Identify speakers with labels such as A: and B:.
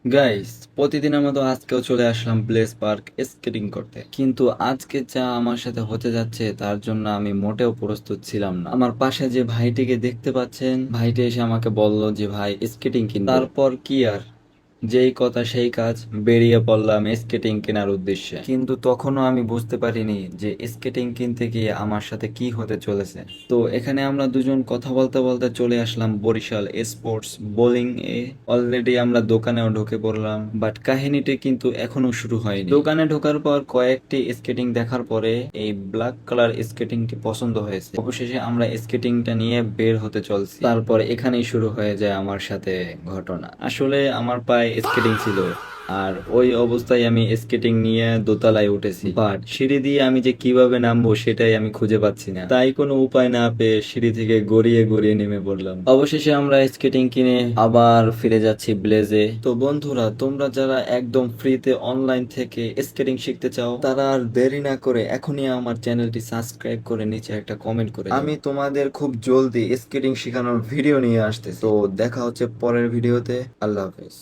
A: Guys, প্রতিদিনের মতো আজকেও চলে আসলাম ব্লেস পার্ক স্কেটিং করতে, কিন্তু আজকে যা আমার সাথে হতে যাচ্ছে তার জন্য আমি মোটেও প্রস্তুত ছিলাম না। আমার পাশে যে ভাইটিকে দেখতে পাচ্ছেন, ভাইটি এসে আমাকে বলল যে ভাই স্কেটিং কিনবো। তারপর কি আর, যেই কথা সেই কাজ, বেরিয়ে পড়লাম স্কেটিং কেনার উদ্দেশ্যে। কিন্তু তখনও আমি বুঝতে পারিনি যে স্কেটিং কিনতে গিয়ে আমার সাথে কি হতে চলেছে। তো এখানে আমরা দুজন কথা বলতে বলতে চলে আসলাম বরিশাল স্পোর্টস বোলিং এ। অলরেডি আমরা দোকানেও ঢুকে পড়লাম, বাট কাহিনীটি কিন্তু এখনো শুরু হয়নি। দোকানে ঢোকার পর কয়েকটি স্কেটিং দেখার পরে এই ব্ল্যাক কালার স্কেটিংটি পছন্দ হয়েছে। অবশেষে আমরা স্কেটিংটা নিয়ে বের হতে চলছি। তারপর এখানেই শুরু হয়ে যায় আমার সাথে ঘটনা। আসলে আমার পায়ে স্কেটিং ছিল, আর ওই অবস্থায় আমি স্কেটিং নিয়ে দোতলায় উঠেছি, বাট সিঁড়ি দিয়ে আমি যে কিভাবে নামবো সেটাই আমি খুঁজে পাচ্ছি না। তাই কোনো উপায় না পেয়ে সিঁড়ি থেকে গড়িয়ে গড়িয়ে নেমে পড়লাম। অবশেষে আমরা স্কেটিং কিনে আবার ফিরে যাচ্ছি ব্লেজে। তো বন্ধুরা, তোমরা যারা একদম ফ্রিতে অনলাইন থেকে স্কেটিং শিখতে চাও, তারা আর দেরি না করে এখনই আমার চ্যানেলটি সাবস্ক্রাইব করে নিচে একটা কমেন্ট করে দাও। আমি তোমাদের খুব জলদি স্কেটিং শেখানোর ভিডিও নিয়ে আসতেছি। তো দেখা হচ্ছে পরের ভিডিওতে। আল্লাহ হাফেজ।